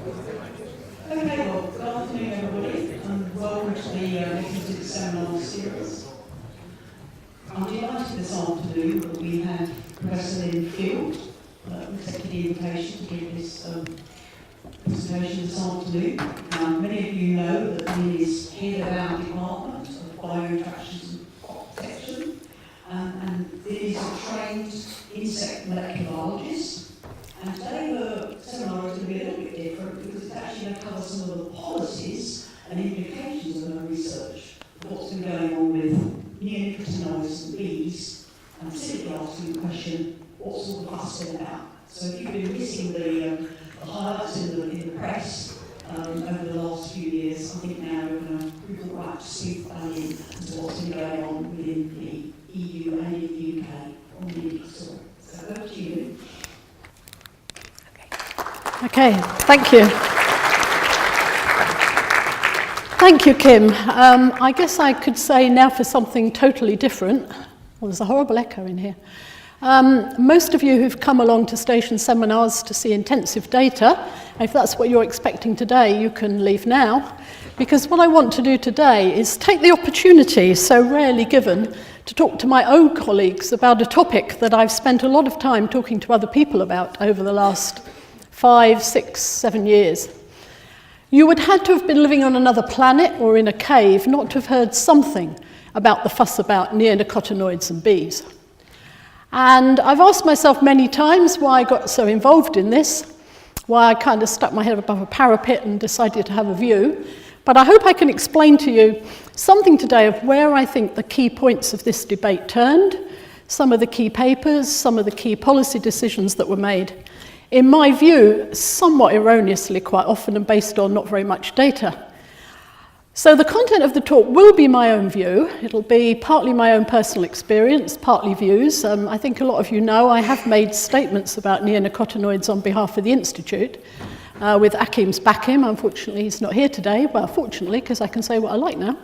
Okay, well, good afternoon everybody, and welcome to the Neonicotinoid seminar series. I'm delighted this afternoon that we have Professor Lin Field accepted the invitation to give this presentation this afternoon. Many of you know that Lin is head of our department of biointeractions and crop protection, and Lin is a trained insect molecular biologist. And today the seminar is going to be a little bit different because it's actually going to cover some of the policies and implications of our research of what's been going on with neonicotinoids and bees, and simply asking the question, what's all the fuss been about? So if you've been missing the highlights in the press over the last few years, I think now we're going to report right to speak in as to what's been going on within the EU and in the UK on the neonicotinoid. So over to you. Okay, thank you. Thank you, Kim. I guess I could say now for something totally different. Well, there's a horrible echo in here. Most of you who've come along to station seminars to see intensive data, if that's what you're expecting today, you can leave now. Because what I want to do today is take the opportunity, so rarely given, to talk to my own colleagues about a topic that I've spent a lot of time talking to other people about over the last 5, 6, 7 years. You would have to have been living on another planet or in a cave not to have heard something about the fuss about neonicotinoids and bees. And I've asked myself many times why I got so involved in this, why I kind of stuck my head above a parapet and decided to have a view. But I hope I can explain to you something today of where I think the key points of this debate turned, some of the key papers, some of the key policy decisions that were made. In my view, somewhat erroneously quite often and based on not very much data. So the content of the talk will be my own view. It'll be partly my own personal experience, partly views. I think a lot of you know I have made statements about neonicotinoids on behalf of the Institute with Akim's backing. Unfortunately, he's not here today. Well, fortunately, because I can say what I like now.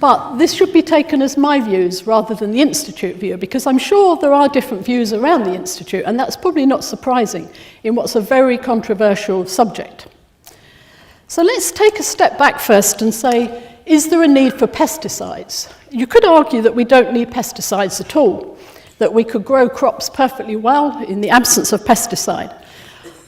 But this should be taken as my views rather than the Institute view, because I'm sure there are different views around the Institute, and that's probably not surprising in what's a very controversial subject. So let's take a step back first and say, is there a need for pesticides? You could argue that we don't need pesticides at all, that we could grow crops perfectly well in the absence of pesticide.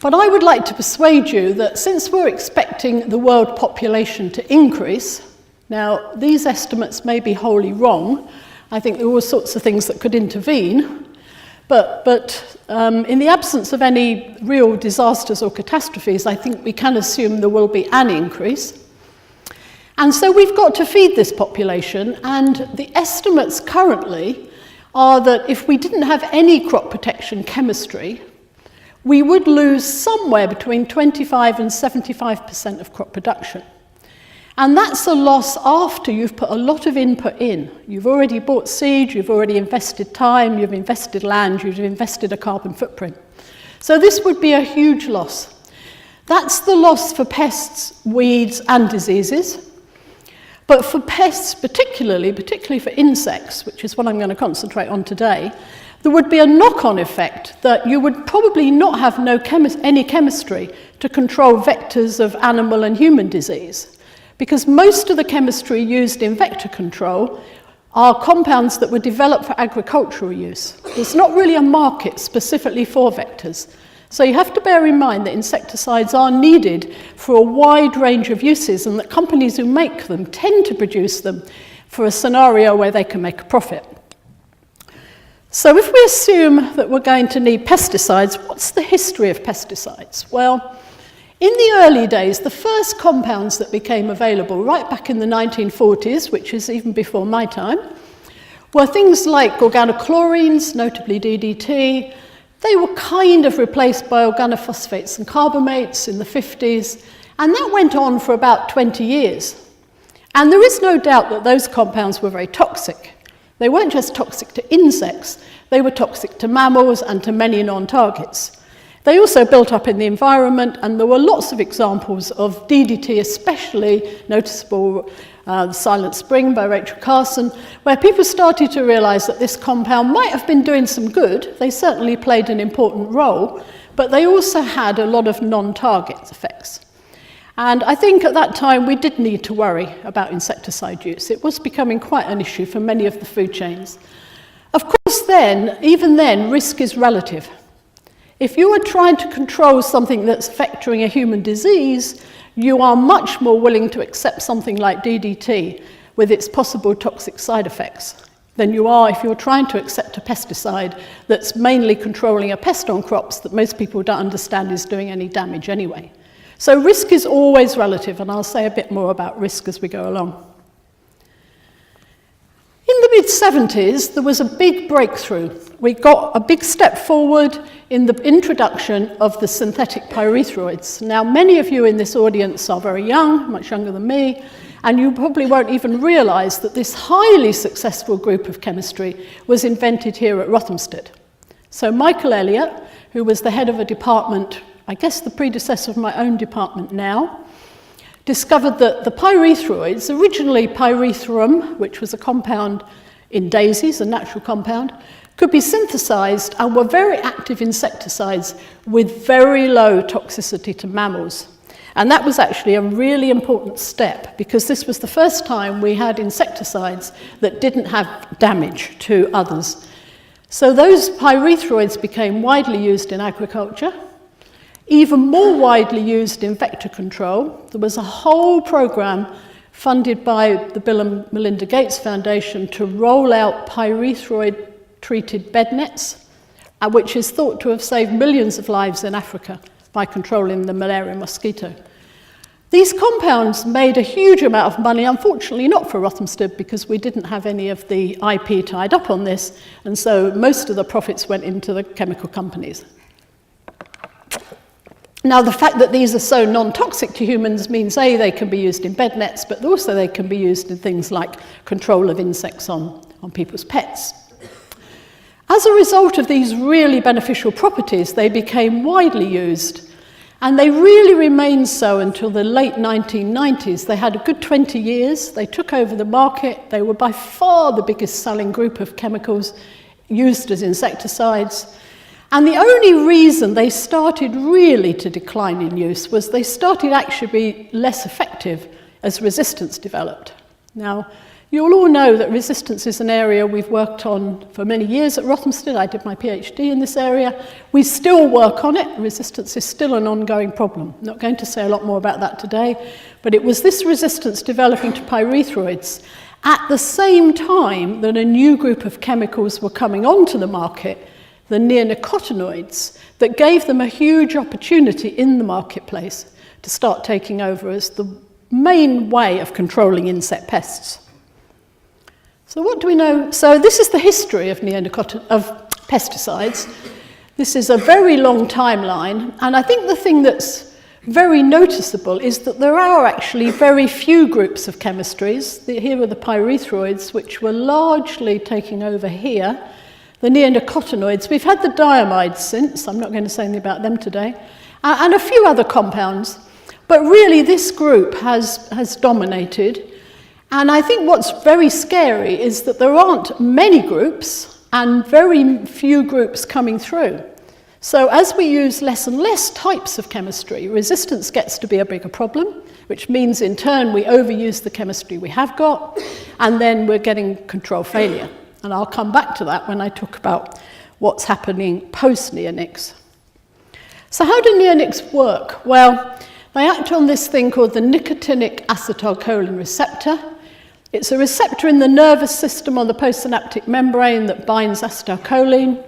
But I would like to persuade you that since we're expecting the world population to increase, now, these estimates may be wholly wrong. I think there are all sorts of things that could intervene. But in the absence of any real disasters or catastrophes, I think we can assume there will be an increase. And so we've got to feed this population. And the estimates currently are that if we didn't have any crop protection chemistry, we would lose somewhere between 25 and 75% of crop production. And that's a loss after you've put a lot of input in. You've already bought seed, you've already invested time, you've invested land, you've invested a carbon footprint. So this would be a huge loss. That's the loss for pests, weeds, and diseases. But for pests particularly for insects, which is what I'm going to concentrate on today, there would be a knock-on effect that you would probably not have any chemistry to control vectors of animal and human disease. Because most of the chemistry used in vector control are compounds that were developed for agricultural use. There's not really a market specifically for vectors. So you have to bear in mind that insecticides are needed for a wide range of uses, and that companies who make them tend to produce them for a scenario where they can make a profit. So if we assume that we're going to need pesticides, what's the history of pesticides? Well, in the early days, the first compounds that became available right back in the 1940s, which is even before my time, were things like organochlorines, notably DDT. They were kind of replaced by organophosphates and carbamates in the 50s, and that went on for about 20 years. And there is no doubt that those compounds were very toxic. They weren't just toxic to insects, they were toxic to mammals and to many non-targets. They also built up in the environment, and there were lots of examples of DDT, especially noticeable, The Silent Spring by Rachel Carson, where people started to realize that this compound might have been doing some good. They certainly played an important role, but they also had a lot of non-target effects. And I think at that time we did need to worry about insecticide use. It was becoming quite an issue for many of the food chains. Of course then, even then, risk is relative. If you are trying to control something that's vectoring a human disease, you are much more willing to accept something like DDT with its possible toxic side effects than you are if you're trying to accept a pesticide that's mainly controlling a pest on crops that most people don't understand is doing any damage anyway. So risk is always relative, and I'll say a bit more about risk as we go along. In the mid-70s, there was a big breakthrough. We got a big step forward in the introduction of the synthetic pyrethroids. Now, many of you in this audience are very young, much younger than me, and you probably won't even realise that this highly successful group of chemistry was invented here at Rothamsted. So Michael Elliott, who was the head of a department, I guess the predecessor of my own department now, discovered that the pyrethroids, originally pyrethrum, which was a compound in daisies, a natural compound, could be synthesized and were very active insecticides with very low toxicity to mammals. And that was actually a really important step, because this was the first time we had insecticides that didn't have damage to others. So those pyrethroids became widely used in agriculture, even more widely used in vector control. There was a whole program funded by the Bill and Melinda Gates Foundation to roll out pyrethroid-treated bed nets, which is thought to have saved millions of lives in Africa by controlling the malaria mosquito. These compounds made a huge amount of money, unfortunately not for Rothamsted, because we didn't have any of the IP tied up on this, and so most of the profits went into the chemical companies. Now, the fact that these are so non-toxic to humans means, A, they can be used in bed nets, but also they can be used in things like control of insects on people's pets. As a result of these really beneficial properties, they became widely used, and they really remained so until the late 1990s. They had a good 20 years. They took over the market. They were by far the biggest selling group of chemicals used as insecticides. And the only reason they started really to decline in use was they started actually to be less effective as resistance developed. Now, you'll all know that resistance is an area we've worked on for many years at Rothamsted. I did my PhD in this area. We still work on it. Resistance is still an ongoing problem. I'm not going to say a lot more about that today, but it was this resistance developing to pyrethroids at the same time that a new group of chemicals were coming onto the market, the neonicotinoids, that gave them a huge opportunity in the marketplace to start taking over as the main way of controlling insect pests. So what do we know? So this is the history of pesticides. This is a very long timeline, and I think the thing that's very noticeable is that there are actually very few groups of chemistries. Here are the pyrethroids, which were largely taking over here. The neonicotinoids, we've had the diamides since, I'm not going to say anything about them today, and a few other compounds, but really this group has dominated. And I think what's very scary is that there aren't many groups and very few groups coming through. So as we use less and less types of chemistry, resistance gets to be a bigger problem, which means in turn we overuse the chemistry we have got, and then we're getting control failure. And I'll come back to that when I talk about what's happening post-neonics. So how do neonics work? Well, they act on this thing called the nicotinic acetylcholine receptor. It's a receptor in the nervous system on the postsynaptic membrane that binds acetylcholine.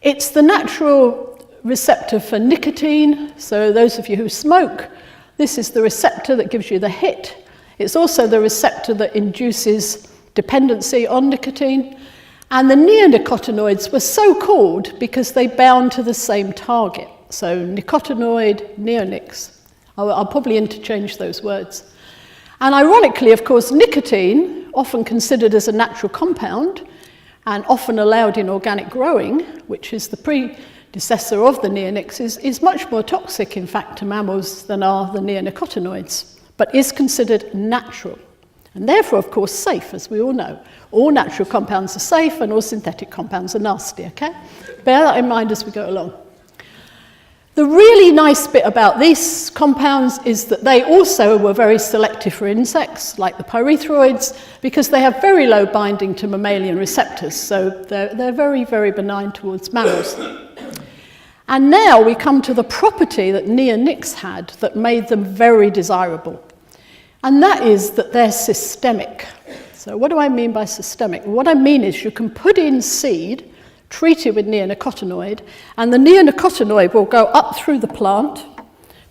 It's the natural receptor for nicotine. So those of you who smoke, this is the receptor that gives you the hit. It's also the receptor that induces dependency on nicotine. And the neonicotinoids were so called because they bound to the same target. So nicotinoid, neonics. I'll probably interchange those words. And ironically, of course, nicotine, often considered as a natural compound and often allowed in organic growing, which is the predecessor of the neonics, is much more toxic, in fact, to mammals than are the neonicotinoids, but is considered natural. And therefore, of course, safe, as we all know. All natural compounds are safe and all synthetic compounds are nasty, okay? Bear that in mind as we go along. The really nice bit about these compounds is that they also were very selective for insects, like the pyrethroids, because they have very low binding to mammalian receptors, so they're very, very benign towards mammals. And now we come to the property that neonics had that made them very desirable, and that is that they're systemic. So what do I mean by systemic? What I mean is you can put in seed, treat it with neonicotinoid, and the neonicotinoid will go up through the plant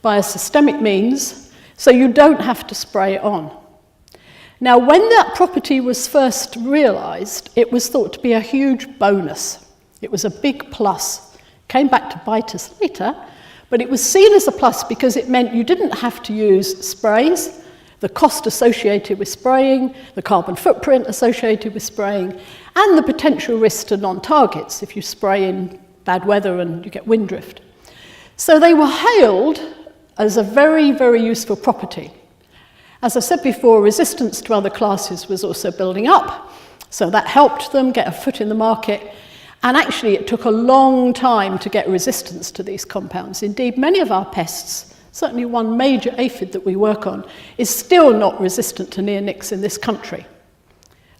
by a systemic means, so you don't have to spray it on. Now, when that property was first realised, it was thought to be a huge bonus. It was a big plus. Came back to bite us later, but it was seen as a plus because it meant you didn't have to use sprays, the cost associated with spraying, the carbon footprint associated with spraying, and the potential risk to non-targets if you spray in bad weather and you get wind drift. So they were hailed as a very, very useful property. As I said before, resistance to other classes was also building up, so that helped them get a foot in the market. And actually, it took a long time to get resistance to these compounds. Indeed, many of our pests, certainly one major aphid that we work on, is still not resistant to neonics in this country.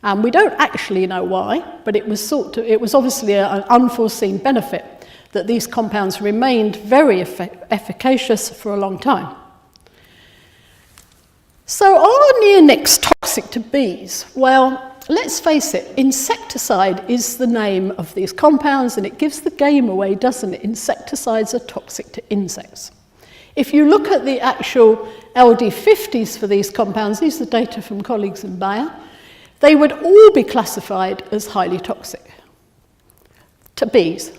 And we don't actually know why, but it was obviously an unforeseen benefit that these compounds remained very efficacious for a long time. So are neonics toxic to bees? Well, let's face it, insecticide is the name of these compounds, and it gives the game away, doesn't it? Insecticides are toxic to insects. If you look at the actual LD50s for these compounds, these are data from colleagues in Bayer, they would all be classified as highly toxic to bees.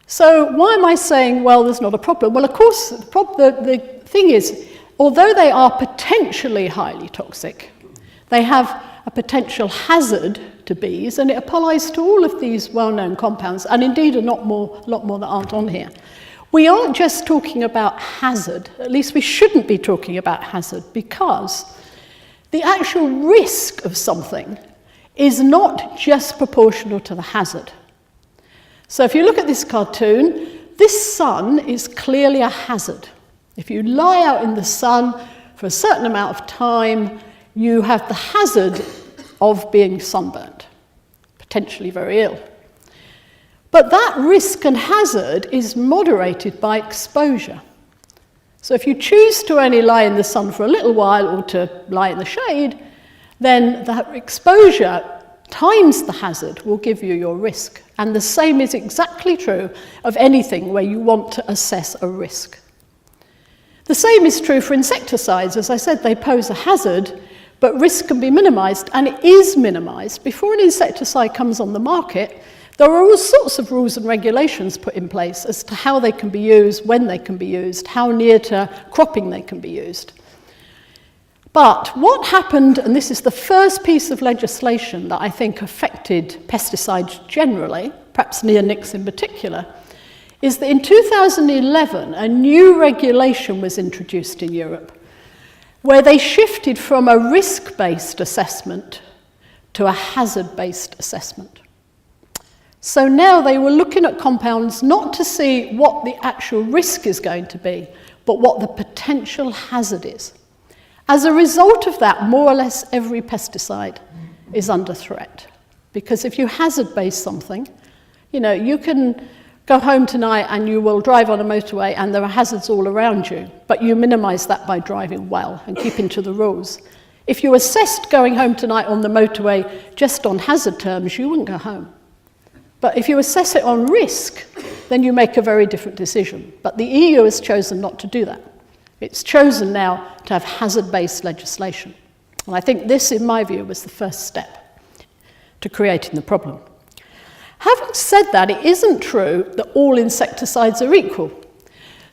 So why am I saying, well, there's not a problem? Well, of course, the thing is, although they are potentially highly toxic, they have a potential hazard to bees, and it applies to all of these well-known compounds, and indeed a lot more that aren't on here. We aren't just talking about hazard, at least we shouldn't be talking about hazard, because the actual risk of something is not just proportional to the hazard. So if you look at this cartoon, this sun is clearly a hazard. If you lie out in the sun for a certain amount of time, you have the hazard of being sunburnt, potentially very ill. But that risk and hazard is moderated by exposure. So if you choose to only lie in the sun for a little while or to lie in the shade, then that exposure times the hazard will give you your risk. And the same is exactly true of anything where you want to assess a risk. The same is true for insecticides. As I said, they pose a hazard, but risk can be minimized, and it is minimized. Before an insecticide comes on the market, there are all sorts of rules and regulations put in place as to how they can be used, when they can be used, how near to cropping they can be used. But what happened, and this is the first piece of legislation that I think affected pesticides generally, perhaps neonics in particular, is that in 2011 a new regulation was introduced in Europe where they shifted from a risk-based assessment to a hazard-based assessment. So now they were looking at compounds not to see what the actual risk is going to be, but what the potential hazard is. As a result of that, more or less every pesticide is under threat. Because if you hazard-base something, you can go home tonight and you will drive on a motorway and there are hazards all around you, but you minimize that by driving well and keeping to the rules. If you assessed going home tonight on the motorway just on hazard terms, you wouldn't go home. But if you assess it on risk, then you make a very different decision. But the EU has chosen not to do that. It's chosen now to have hazard-based legislation. And I think this, in my view, was the first step to creating the problem. Having said that, it isn't true that all insecticides are equal.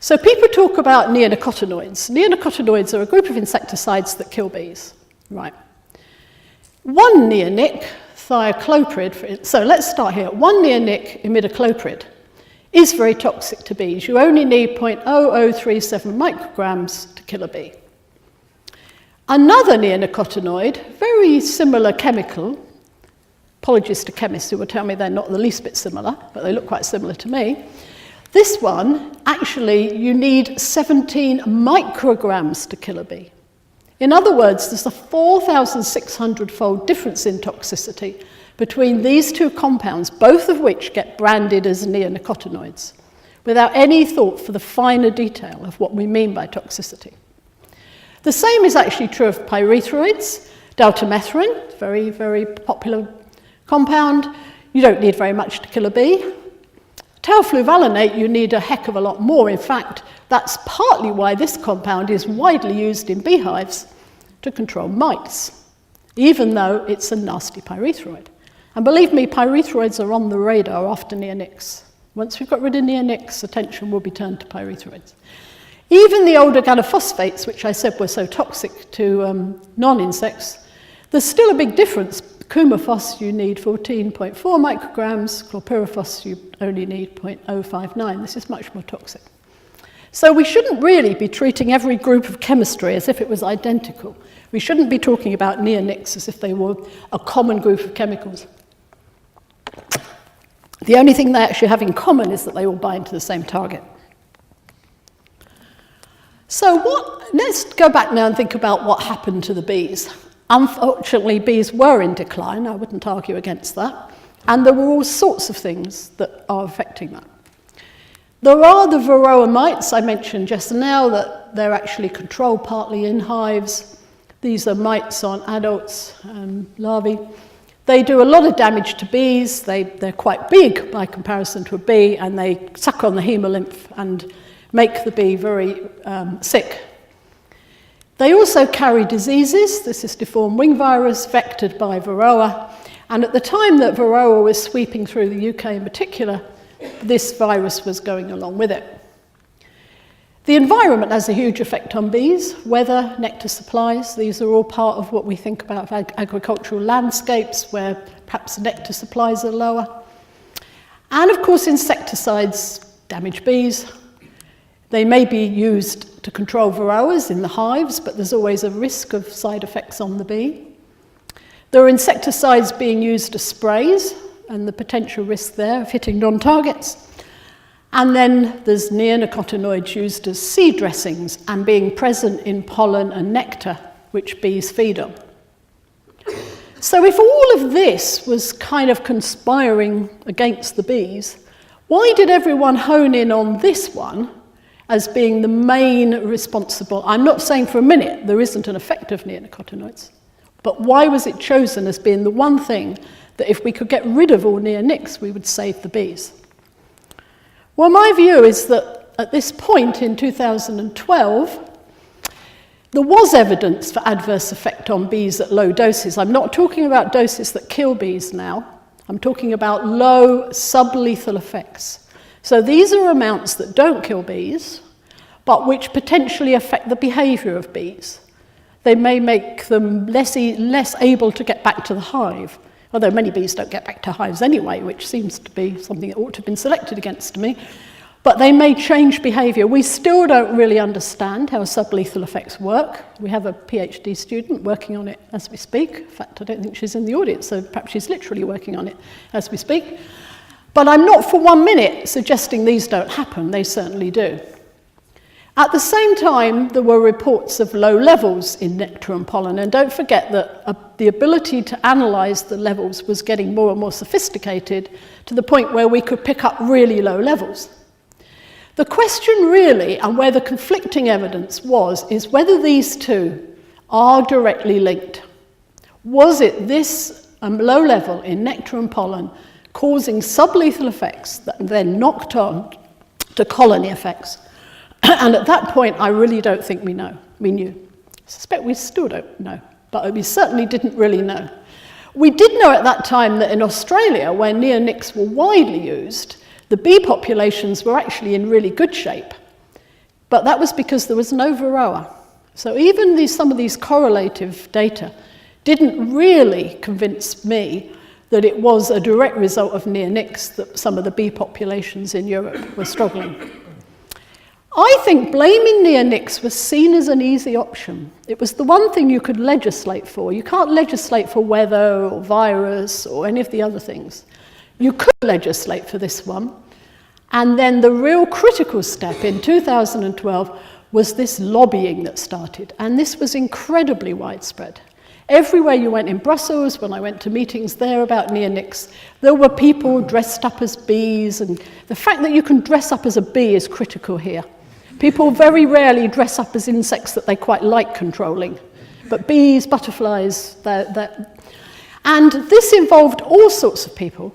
So people talk about neonicotinoids. Neonicotinoids are a group of insecticides that kill bees. Right. One neonic, thiacloprid, so let's start here. One neonic, imidacloprid, is very toxic to bees. You only need 0.0037 micrograms to kill a bee. Another neonicotinoid, very similar chemical, apologies to chemists who will tell me they're not the least bit similar, but they look quite similar to me. This one, actually, you need 17 micrograms to kill a bee. In other words, there's a 4,600-fold difference in toxicity between these two compounds, both of which get branded as neonicotinoids, without any thought for the finer detail of what we mean by toxicity. The same is actually true of pyrethroids, deltamethrin, very, very popular compound. You don't need very much to kill a bee. Teofluvalinate, you need a heck of a lot more. In fact, that's partly why this compound is widely used in beehives to control mites, even though it's a nasty pyrethroid. And believe me, pyrethroids are on the radar after neonics. Once we've got rid of neonics, attention will be turned to pyrethroids. Even the old organophosphates, which I said were so toxic to non-insects, there's still a big difference. Coumaphos, you need 14.4 micrograms. Chlorpyrifos, you only need 0.059. This is much more toxic. So we shouldn't really be treating every group of chemistry as if it was identical. We shouldn't be talking about neonics as if they were a common group of chemicals. The only thing they actually have in common is that they all bind to the same target. So let's go back now and think about what happened to the bees. Unfortunately, bees were in decline. I wouldn't argue against that. And there were all sorts of things that are affecting that. There are the varroa mites I mentioned just now, that they're actually controlled partly in hives. These are mites on adults and larvae. They do a lot of damage to bees. They're quite big by comparison to a bee, and they suck on the hemolymph and make the bee very sick. They also carry diseases. This is deformed wing virus, vectored by Varroa. And at the time that Varroa was sweeping through the UK in particular, this virus was going along with it. The environment has a huge effect on bees. Weather, nectar supplies, these are all part of what we think about agricultural landscapes where perhaps nectar supplies are lower. And of course, insecticides damage bees. They may be used to control varroas in the hives, but there's always a risk of side effects on the bee. There are insecticides being used as sprays, and the potential risk there of hitting non-targets. And then there's neonicotinoids used as seed dressings and being present in pollen and nectar, which bees feed on. So if all of this was kind of conspiring against the bees, why did everyone hone in on this one as being the main responsible? I'm not saying for a minute there isn't an effect of neonicotinoids, but why was it chosen as being the one thing that if we could get rid of all neonics, we would save the bees? Well, my view is that at this point in 2012, there was evidence for adverse effect on bees at low doses. I'm not talking about doses that kill bees now. I'm talking about low sublethal effects. So these are amounts that don't kill bees, but which potentially affect the behavior of bees. They may make them less able to get back to the hive, although many bees don't get back to hives anyway, which seems to be something that ought to have been selected against me. But they may change behavior. We still don't really understand how sublethal effects work. We have a PhD student working on it as we speak. In fact, I don't think she's in the audience, so perhaps she's literally working on it as we speak. But I'm not for 1 minute suggesting these don't happen. They certainly do. At the same time, there were reports of low levels in nectar and pollen. And don't forget that the ability to analyse the levels was getting more and more sophisticated to the point where we could pick up really low levels. The question really, and where the conflicting evidence was, is whether these two are directly linked. Was it this low level in nectar and pollen causing sublethal effects that then knocked on to colony effects? And at that point, I really don't think we knew. I suspect we still don't know, but we certainly didn't really know. We did know at that time that in Australia, where neonics were widely used, the bee populations were actually in really good shape. But that was because there was no varroa. So even some of these correlative data didn't really convince me that it was a direct result of neonics that some of the bee populations in Europe were struggling. I think blaming neonics was seen as an easy option. It was the one thing you could legislate for. You can't legislate for weather or virus or any of the other things. You could legislate for this one. And then the real critical step in 2012 was this lobbying that started. And this was incredibly widespread. Everywhere you went in Brussels, when I went to meetings there about neonics, there were people dressed up as bees. And the fact that you can dress up as a bee is critical here. People very rarely dress up as insects that they quite like controlling. But bees, butterflies, and this involved all sorts of people.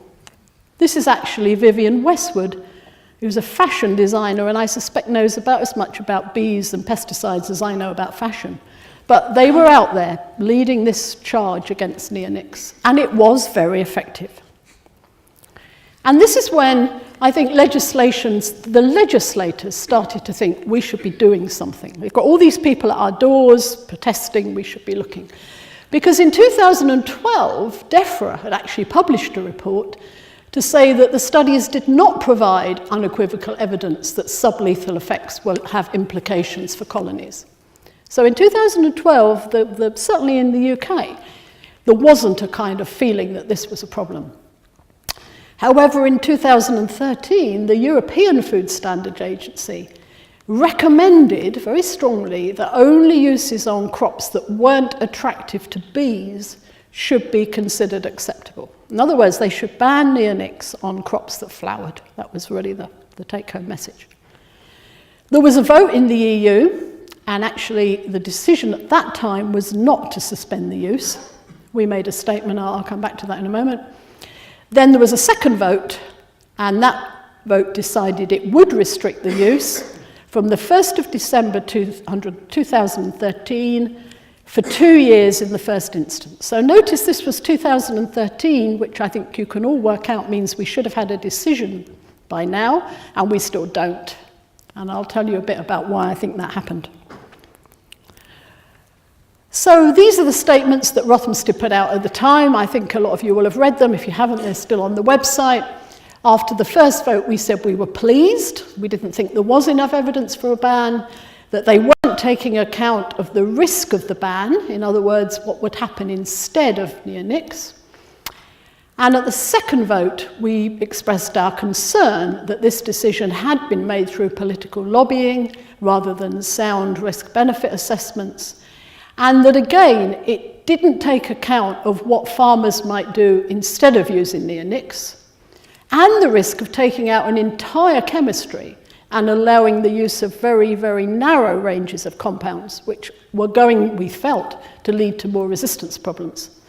This is actually Vivienne Westwood, who's a fashion designer, and I suspect knows about as much about bees and pesticides as I know about fashion. But they were out there leading this charge against neonics, and it was very effective. And this is when I think the legislators started to think we should be doing something. We've got all these people at our doors protesting, we should be looking. Because in 2012, DEFRA had actually published a report to say that the studies did not provide unequivocal evidence that sublethal effects will have implications for colonies. So in 2012, certainly in the UK, there wasn't a kind of feeling that this was a problem. However, in 2013, the European Food Standards Agency recommended very strongly that only uses on crops that weren't attractive to bees should be considered acceptable. In other words, they should ban neonics on crops that flowered. That was really the take-home message. There was a vote in the EU, and actually the decision at that time was not to suspend the use. We made a statement, I'll come back to that in a moment. Then there was a second vote, and that vote decided it would restrict the use from the 1st of December 2013 for 2 years in the first instance. So notice this was 2013, which I think you can all work out means we should have had a decision by now, and we still don't. And I'll tell you a bit about why I think that happened. So these are the statements that Rothamsted put out at the time. I think a lot of you will have read them. If you haven't, they're still on the website. After the first vote, we said we were pleased. We didn't think there was enough evidence for a ban, that they weren't taking account of the risk of the ban, in other words, what would happen instead of neonics. And at the second vote, we expressed our concern that this decision had been made through political lobbying rather than sound risk-benefit assessments, and that again, it didn't take account of what farmers might do instead of using neonics, and the risk of taking out an entire chemistry and allowing the use of very, very narrow ranges of compounds, which were going, we felt, to lead to more resistance problems.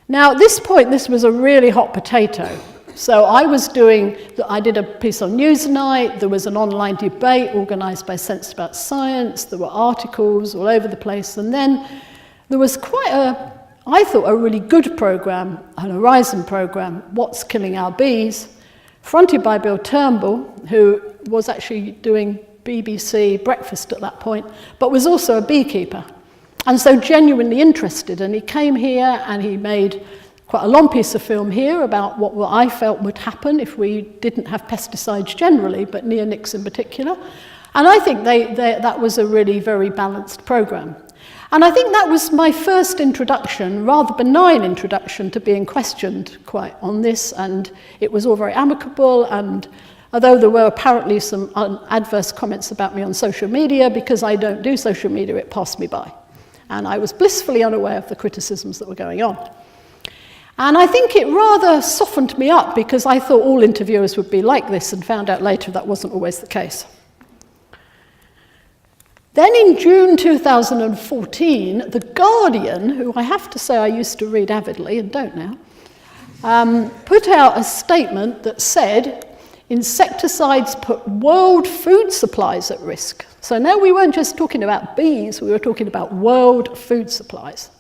Now, at this point, this was a really hot potato. So I did a piece on Newsnight, there was an online debate organised by Sense About Science, there were articles all over the place, and then there was I thought, a really good programme, an Horizon programme, What's Killing Our Bees, fronted by Bill Turnbull, who was actually doing BBC Breakfast at that point, but was also a beekeeper, and so genuinely interested. And he came here and he made quite a long piece of film here about what I felt would happen if we didn't have pesticides generally, but neonics in particular. And I think that was a really very balanced programme. And I think that was my first introduction, rather benign introduction, to being questioned quite on this, and it was all very amicable, and although there were apparently some adverse comments about me on social media, because I don't do social media, it passed me by. And I was blissfully unaware of the criticisms that were going on. And I think it rather softened me up, because I thought all interviewers would be like this, and found out later that wasn't always the case. Then in June 2014, The Guardian, who I have to say I used to read avidly and don't now, put out a statement that said, insecticides put world food supplies at risk. So now we weren't just talking about bees, we were talking about world food supplies.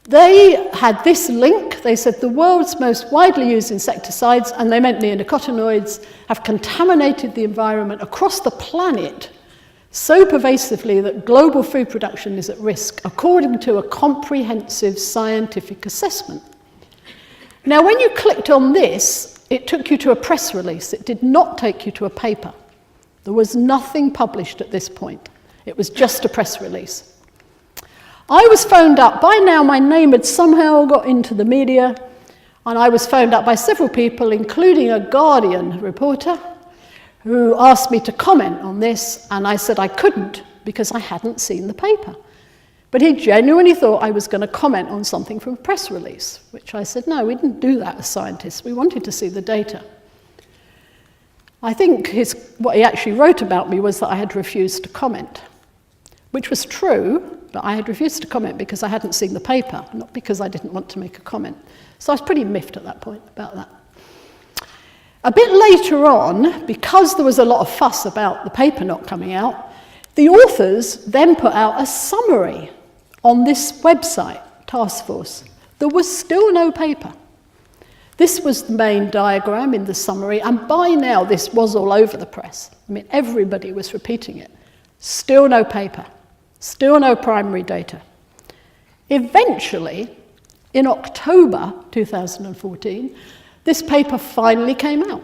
They had this link. They said the world's most widely used insecticides, and they meant neonicotinoids, have contaminated the environment across the planet so pervasively that global food production is at risk, according to a comprehensive scientific assessment. Now, when you clicked on this, it took you to a press release. It did not take you to a paper. There was nothing published at this point. It was just a press release. I was phoned up. By now, my name had somehow got into the media. And I was phoned up by several people, including a Guardian reporter, who asked me to comment on this, and I said I couldn't because I hadn't seen the paper. But he genuinely thought I was going to comment on something from a press release, which I said, no, we didn't do that as scientists. We wanted to see the data. I think what he actually wrote about me was that I had refused to comment, which was true, but I had refused to comment because I hadn't seen the paper, not because I didn't want to make a comment. So I was pretty miffed at that point about that. A bit later on, because there was a lot of fuss about the paper not coming out, the authors then put out a summary on this website, Task Force. There was still no paper. This was the main diagram in the summary, and by now this was all over the press. I mean, everybody was repeating it. Still no paper. Still no primary data. Eventually, in October 2014, this paper finally came out,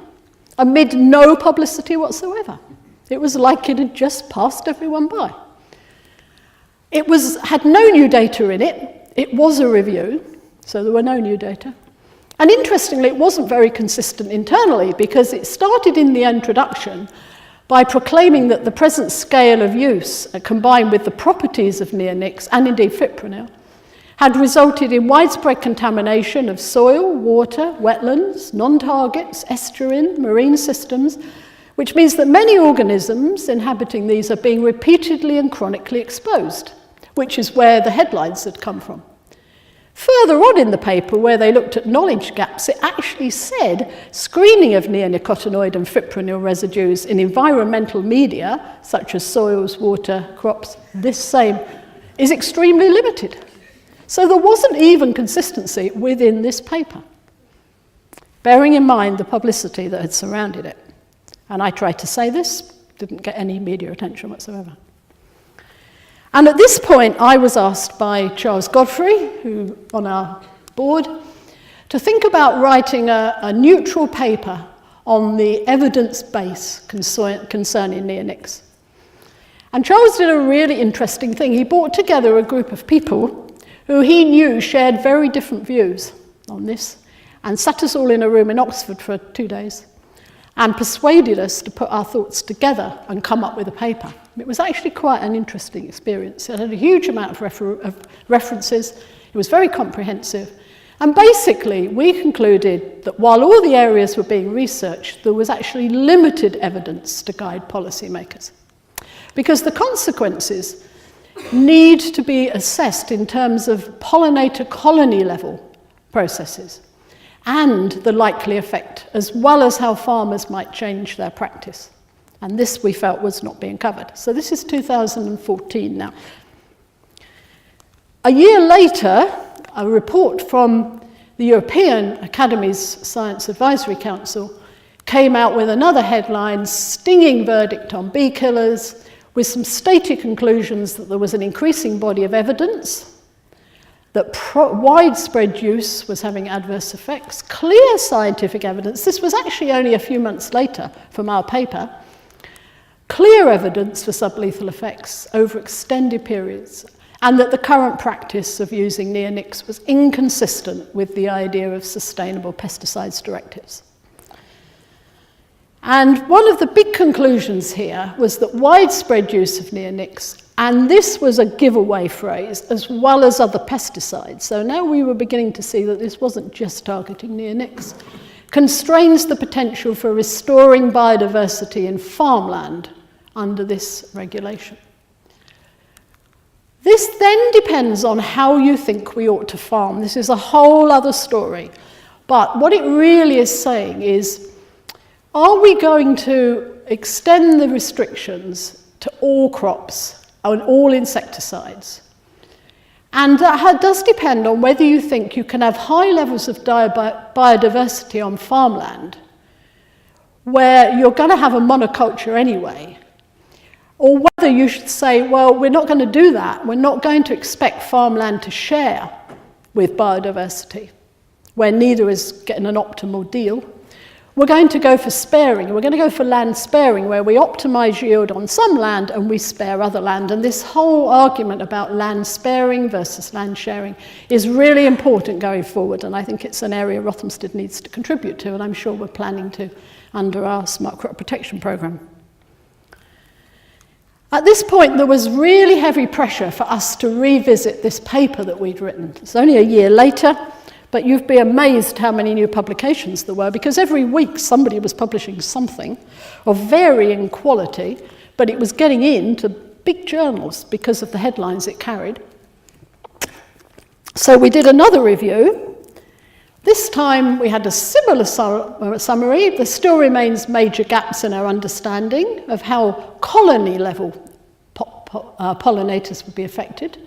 amid no publicity whatsoever. It was like it had just passed everyone by. It had no new data in it. It was a review, so there were no new data. And interestingly, it wasn't very consistent internally, because it started in the introduction by proclaiming that the present scale of use, combined with the properties of neonics, and indeed fipronil, had resulted in widespread contamination of soil, water, wetlands, non-targets, estuarine, marine systems, which means that many organisms inhabiting these are being repeatedly and chronically exposed, which is where the headlines had come from. Further on in the paper, where they looked at knowledge gaps, it actually said screening of neonicotinoid and fipronil residues in environmental media, such as soils, water, crops, this same, is extremely limited. So there wasn't even consistency within this paper, bearing in mind the publicity that had surrounded it. And I tried to say this, didn't get any media attention whatsoever. And at this point, I was asked by Charles Godfrey, who on our board, to think about writing a neutral paper on the evidence base concerning neonics. And Charles did a really interesting thing. He brought together a group of people who he knew shared very different views on this, and sat us all in a room in Oxford for 2 days, and persuaded us to put our thoughts together and come up with a paper. It was actually quite an interesting experience. It had a huge amount of references. It was very comprehensive. And basically, we concluded that while all the areas were being researched, there was actually limited evidence to guide policymakers, because the consequences need to be assessed in terms of pollinator colony level processes and the likely effect, as well as how farmers might change their practice. And this, we felt, was not being covered. So this is 2014 now. A year later, a report from the European Academies Science Advisory Council came out with another headline, stinging verdict on bee killers, with some stated conclusions that there was an increasing body of evidence, that widespread use was having adverse effects, clear scientific evidence. This was actually only a few months later from our paper. Clear evidence for sublethal effects over extended periods, and that the current practice of using neonics was inconsistent with the idea of sustainable pesticides directives. And one of the big conclusions here was that widespread use of neonics, and this was a giveaway phrase, as well as other pesticides, so now we were beginning to see that this wasn't just targeting neonics, constrains the potential for restoring biodiversity in farmland under this regulation. This then depends on how you think we ought to farm. This is a whole other story. But what it really is saying is, are we going to extend the restrictions to all crops and all insecticides? And that does depend on whether you think you can have high levels of biodiversity on farmland, where you're going to have a monoculture anyway, or whether you should say, well, we're not going to do that. We're not going to expect farmland to share with biodiversity, where neither is getting an optimal deal. we're going to go for sparing. We're going to go for land sparing, where we optimise yield on some land and we spare other land. And this whole argument about land sparing versus land sharing is really important going forward. And I think it's an area Rothamsted needs to contribute to, and I'm sure we're planning to under our Smart Crop Protection Programme. At this point, there was really heavy pressure for us to revisit this paper that we'd written. It's only a year later, but you'd be amazed how many new publications there were, because every week somebody was publishing something of varying quality, but it was getting into big journals because of the headlines it carried. So we did another review. This time we had a similar summary. There still remains major gaps in our understanding of how colony-level pollinators would be affected.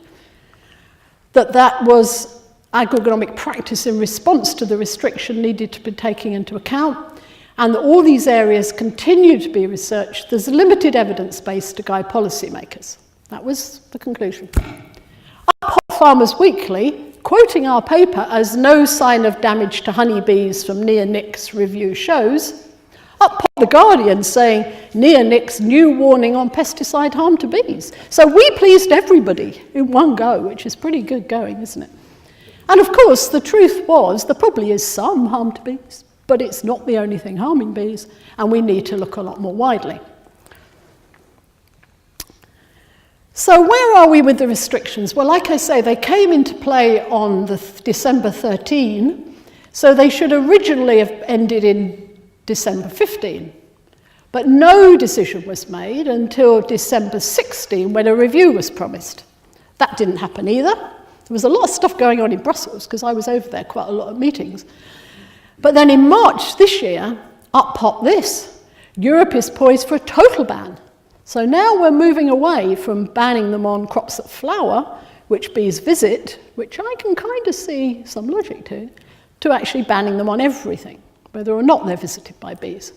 That was agronomic practice in response to the restriction needed to be taken into account, and that all these areas continue to be researched. There's limited evidence base to guide policymakers. That was the conclusion. Farmers Weekly, quoting our paper as no sign of damage to honeybees from Neonic's review shows, up popped The Guardian saying Neonic's new warning on pesticide harm to bees. So we pleased everybody in one go, which is pretty good going, isn't it? And of course, the truth was there probably is some harm to bees, but it's not the only thing harming bees, and we need to look a lot more widely. So where are we with the restrictions? Well, like I say, they came into play on December 13, so they should originally have ended in December 15. But no decision was made until December 16, when a review was promised. That didn't happen either. There was a lot of stuff going on in Brussels, because I was over there quite a lot of meetings. But then in March this year, up popped this. Europe is poised for a total ban. So now we're moving away from banning them on crops that flower, which bees visit, which I can kind of see some logic to actually banning them on everything, whether or not they're visited by bees.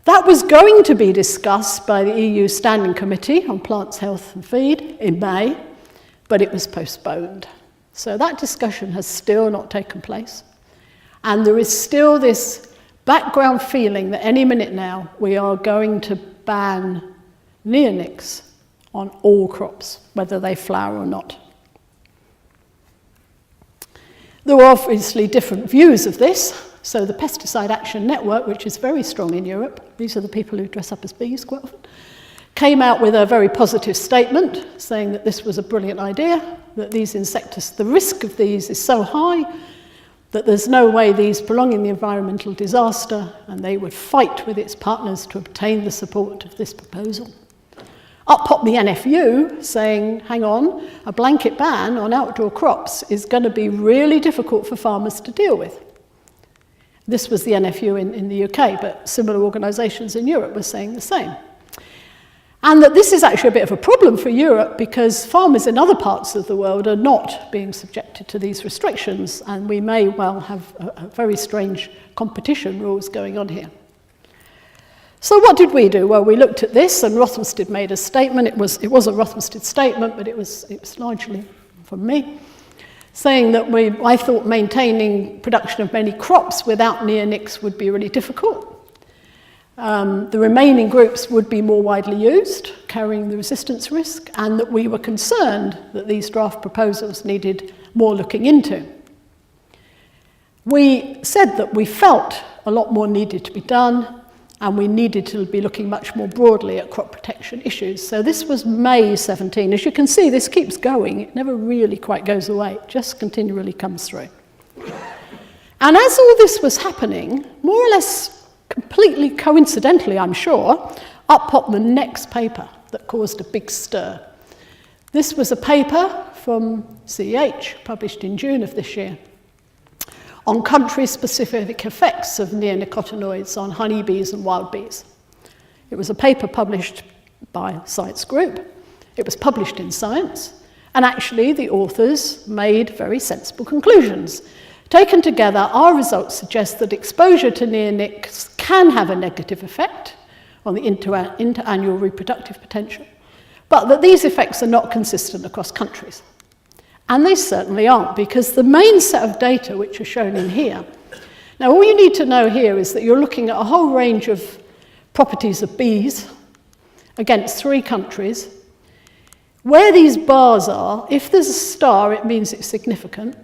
That was going to be discussed by the EU Standing Committee on Plants, Health and Feed in May, but it was postponed. So that discussion has still not taken place. And there is still this background feeling that any minute now we are going to ban neonics on all crops, whether they flower or not. There were obviously different views of this. So the Pesticide Action Network, which is very strong in Europe, these are the people who dress up as bees quite often, came out with a very positive statement saying that this was a brilliant idea, that these insects, the risk of these is so high that there's no way these prolonging the environmental disaster, and they would fight with its partners to obtain the support of this proposal. Up popped the NFU saying, hang on, a blanket ban on outdoor crops is going to be really difficult for farmers to deal with. This was the NFU in the UK, but similar organisations in Europe were saying the same. And that this is actually a bit of a problem for Europe because farmers in other parts of the world are not being subjected to these restrictions, and we may well have a very strange competition rules going on here. So what did we do? Well, we looked at this, and Rothamsted made a statement. It was a Rothamsted statement, but it was largely from me, saying that I thought maintaining production of many crops without neonics would be really difficult. The remaining groups would be more widely used, carrying the resistance risk, and that we were concerned that these draft proposals needed more looking into. We said that we felt a lot more needed to be done, and we needed to be looking much more broadly at crop protection issues. So this was May 17. As you can see, this keeps going. It never really quite goes away. It just continually comes through. And as all this was happening, more or less completely coincidentally, I'm sure, up popped the next paper that caused a big stir. This was a paper from CEH, published in June of this year, on country-specific effects of neonicotinoids on honeybees and wild bees. It was a paper published by a science group. It was published in Science, and actually the authors made very sensible conclusions. Taken together, our results suggest that exposure to neonics can have a negative effect on the interannual reproductive potential, but that these effects are not consistent across countries. And they certainly aren't, because the main set of data, which are shown in here, Now, all you need to know here is that you're looking at a whole range of properties of bees against 3 countries. Where these bars are, if there's a star, it means it's significant.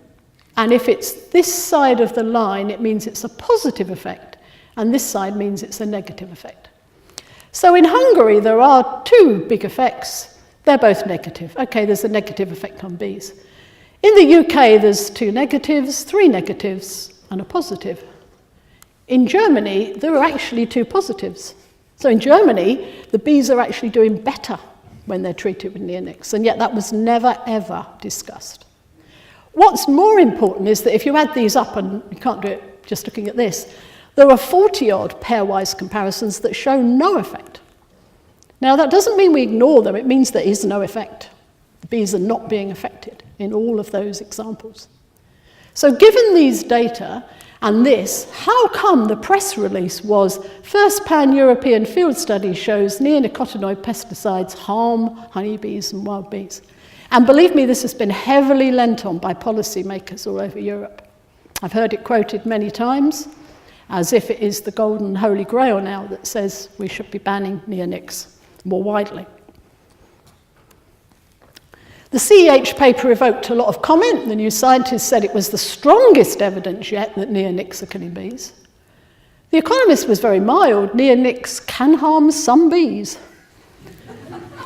And if it's this side of the line, it means it's a positive effect. And this side means it's a negative effect. So in Hungary, there are 2 big effects. They're both negative. Okay, there's a negative effect on bees. In the UK, there's 2 negatives, 3 negatives, and a positive. In Germany, there are actually 2 positives. So in Germany, the bees are actually doing better when they're treated with neonics, and yet that was never, ever discussed. What's more important is that if you add these up, and you can't do it just looking at this, there are 40-odd pairwise comparisons that show no effect. Now, that doesn't mean we ignore them. It means there is no effect. The bees are not being affected in all of those examples. So given these data and this, how come the press release was first pan-European field study shows neonicotinoid pesticides harm honeybees and wild bees? And believe me, this has been heavily lent on by policymakers all over Europe. I've heard it quoted many times, as if it is the golden holy grail now that says we should be banning neonics more widely. The CEH paper evoked a lot of comment. The New Scientist said it was the strongest evidence yet that neonics are killing bees. The Economist was very mild. Neonics can harm some bees.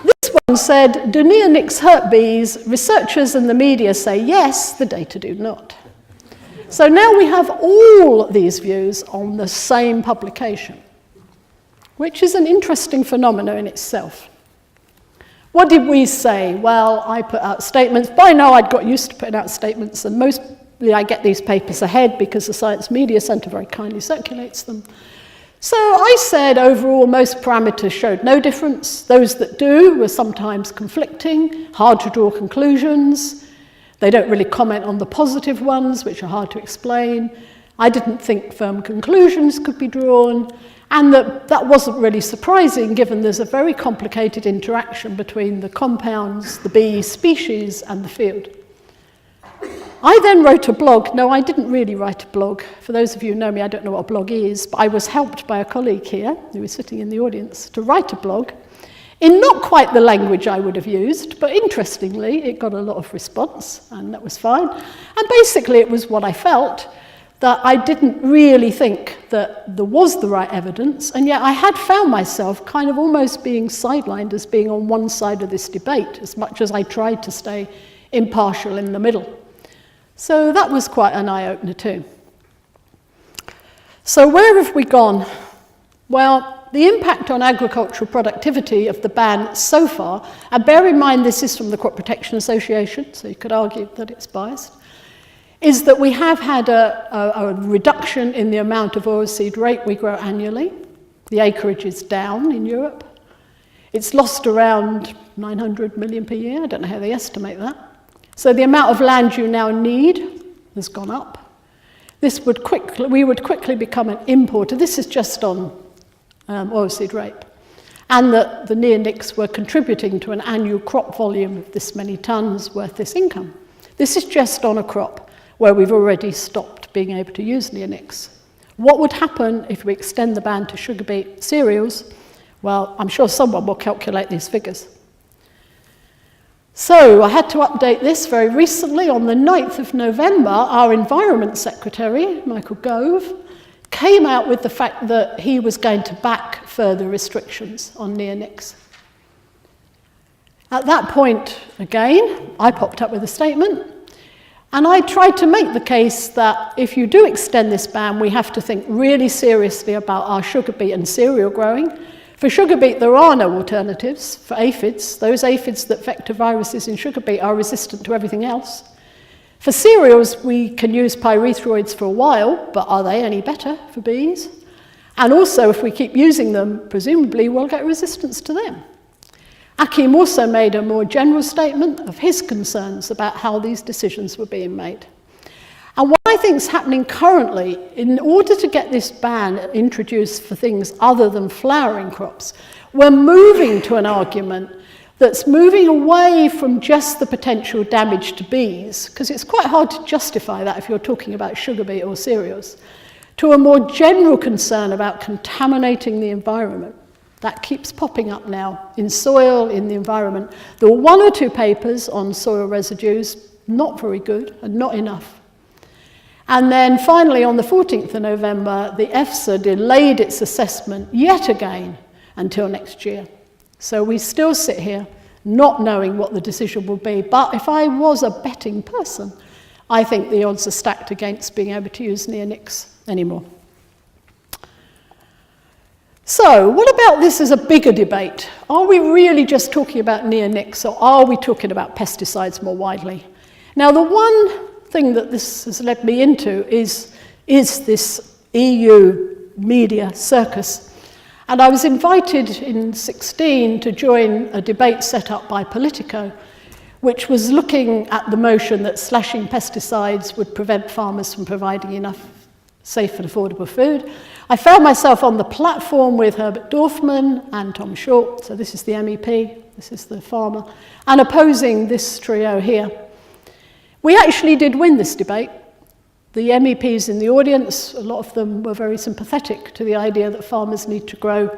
This one said, do neonics hurt bees? Researchers and the media say yes, the data do not. So now we have all these views on the same publication, which is an interesting phenomenon in itself. What did we say? Well, I put out statements. By now, I'd got used to putting out statements, and mostly I get these papers ahead because the Science Media Centre very kindly circulates them. So I said overall, most parameters showed no difference. Those that do were sometimes conflicting, hard to draw conclusions. They don't really comment on the positive ones, which are hard to explain. I didn't think firm conclusions could be drawn. And that wasn't really surprising, given there's a very complicated interaction between the compounds, the bee species, and the field. I then wrote a blog. No, I didn't really write a blog. For those of you who know me, I don't know what a blog is, but I was helped by a colleague here, who was sitting in the audience, to write a blog in not quite the language I would have used, but interestingly, it got a lot of response, and that was fine. And basically, it was what I felt, that I didn't really think that there was the right evidence, and yet I had found myself kind of almost being sidelined as being on one side of this debate, as much as I tried to stay impartial in the middle. So that was quite an eye-opener too. So where have we gone? Well, the impact on agricultural productivity of the ban so far, and bear in mind this is from the Crop Protection Association, so you could argue that it's biased, is that we have had a reduction in the amount of oilseed rape we grow annually. The acreage is down in Europe. It's lost around 900 million per year. I don't know how they estimate that. So the amount of land you now need has gone up. We would quickly become an importer. This is just on oilseed rape. And that the neonics were contributing to an annual crop volume of this many tons worth this income. This is just on a crop where we've already stopped being able to use neonics. What would happen if we extend the ban to sugar beet cereals? Well, I'm sure someone will calculate these figures. So I had to update this very recently. On the 9th of November, our Environment Secretary, Michael Gove, came out with the fact that he was going to back further restrictions on neonics. At that point, again, I popped up with a statement. And I tried to make the case that if you do extend this ban, we have to think really seriously about our sugar beet and cereal growing. For sugar beet, there are no alternatives for aphids. Those aphids that vector viruses in sugar beet are resistant to everything else. For cereals, we can use pyrethroids for a while, but are they any better for bees? And also, if we keep using them, presumably we'll get resistance to them. Akim also made a more general statement of his concerns about how these decisions were being made. And what I think is happening currently, in order to get this ban introduced for things other than flowering crops, we're moving to an argument that's moving away from just the potential damage to bees, because it's quite hard to justify that if you're talking about sugar beet or cereals, to a more general concern about contaminating the environment. That keeps popping up now in soil, in the environment. There were 1 or 2 papers on soil residues, not very good and not enough. And then finally, on the 14th of November, the EFSA delayed its assessment yet again until next year. So we still sit here not knowing what the decision will be. But if I was a betting person, I think the odds are stacked against being able to use neonics anymore. So what about this as a bigger debate? Are we really just talking about neonics, or are we talking about pesticides more widely? Now, the one thing that this has led me into is this EU media circus. And I was invited in 2016 to join a debate set up by Politico, which was looking at the motion that slashing pesticides would prevent farmers from providing enough safe and affordable food. I found myself on the platform with Herbert Dorfman and Tom Short, so this is the MEP, this is the farmer, and opposing this trio here. We actually did win this debate. The MEPs in the audience, a lot of them were very sympathetic to the idea that farmers need to grow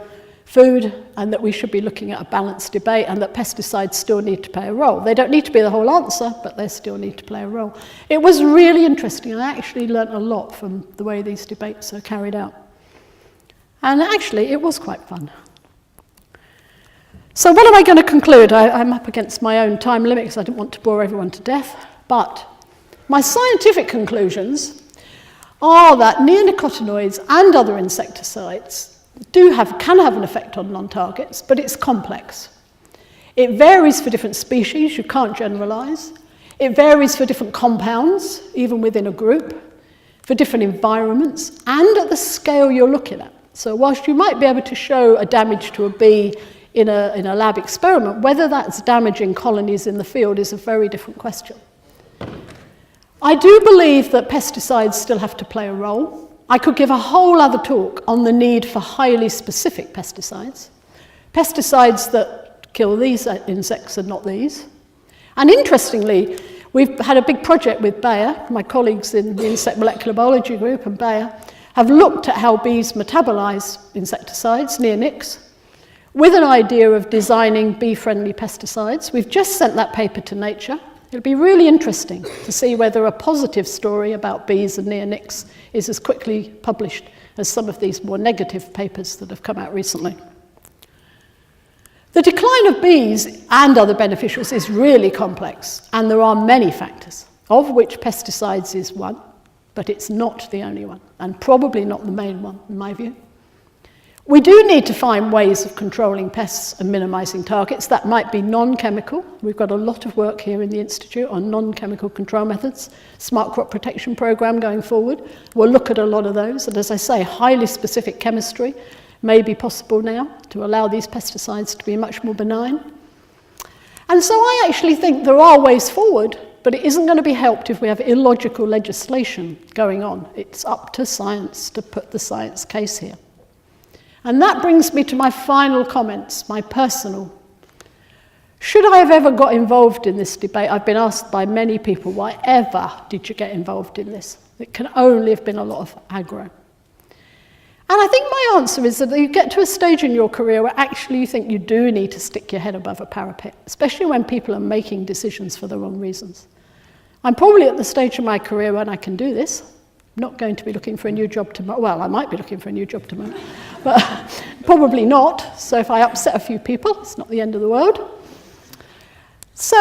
food and that we should be looking at a balanced debate and that pesticides still need to play a role. They don't need to be the whole answer, but they still need to play a role. It was really interesting. I actually learnt a lot from the way these debates are carried out. And actually, it was quite fun. So what am I going to conclude? I'm up against my own time limit because I didn't want to bore everyone to death. But my scientific conclusions are that neonicotinoids and other insecticides can have an effect on non-targets, but it's complex. It varies for different species, you can't generalize. It varies for different compounds, even within a group, for different environments, and at the scale you're looking at. So whilst you might be able to show a damage to a bee in a lab experiment, whether that's damaging colonies in the field is a very different question. I do believe that pesticides still have to play a role. I could give a whole other talk on the need for highly specific pesticides. Pesticides that kill these insects and not these. And interestingly, we've had a big project with Bayer. My colleagues in the insect molecular biology group and Bayer have looked at how bees metabolize insecticides, neonics, with an idea of designing bee-friendly pesticides. We've just sent that paper to Nature. It'll be really interesting to see whether a positive story about bees and neonics is as quickly published as some of these more negative papers that have come out recently. The decline of bees and other beneficials is really complex, and there are many factors, of which pesticides is one, but it's not the only one, and probably not the main one, in my view. We do need to find ways of controlling pests and minimising targets. That might be non-chemical. We've got a lot of work here in the Institute on non-chemical control methods. Smart crop protection programme going forward. We'll look at a lot of those. And as I say, highly specific chemistry may be possible now to allow these pesticides to be much more benign. And so I actually think there are ways forward, but it isn't going to be helped if we have illogical legislation going on. It's up to science to put the science case here. And that brings me to my final comments, my personal. Should I have ever got involved in this debate? I've been asked by many people, why ever did you get involved in this? It can only have been a lot of aggro. And I think my answer is that you get to a stage in your career where actually you think you do need to stick your head above a parapet, especially when people are making decisions for the wrong reasons. I'm probably at the stage of my career when I can do this. Not going to be looking for a new job tomorrow. Well, I might be looking for a new job tomorrow, but probably not. So if I upset a few people, it's not the end of the world. So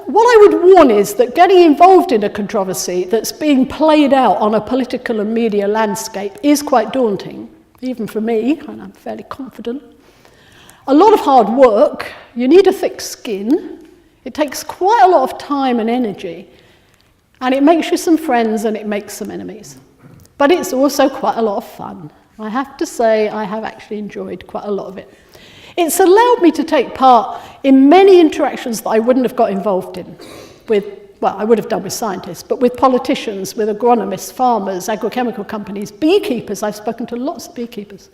what I would warn is that getting involved in a controversy that's being played out on a political and media landscape is quite daunting, even for me, and I'm fairly confident. A lot of hard work, you need a thick skin, it takes quite a lot of time and energy, and it makes you some friends and it makes some enemies. But it's also quite a lot of fun. I have to say I have actually enjoyed quite a lot of it. It's allowed me to take part in many interactions that I wouldn't have got involved in with, well, I would have done with scientists, but with politicians, with agronomists, farmers, agrochemical companies, beekeepers. I've spoken to lots of beekeepers,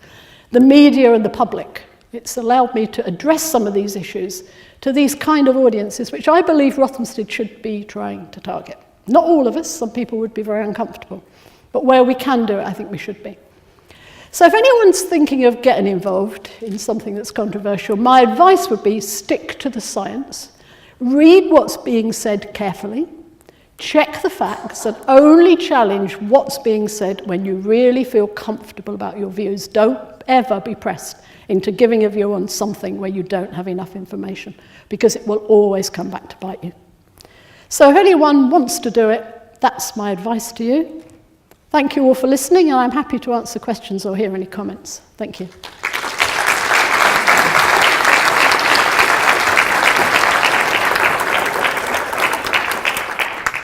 the media and the public. It's allowed me to address some of these issues to these kind of audiences, which I believe Rothamsted should be trying to target. Not all of us, some people would be very uncomfortable, But where we can do it, I think we should be. So if anyone's thinking of getting involved in something that's controversial, my advice would be stick to the science, read what's being said carefully, check the facts, and only challenge what's being said when you really feel comfortable about your views. Don't ever be pressed into giving a view on something where you don't have enough information, because it will always come back to bite you. So if anyone wants to do it, that's my advice to you. Thank you all for listening, and I'm happy to answer questions or hear any comments. Thank you.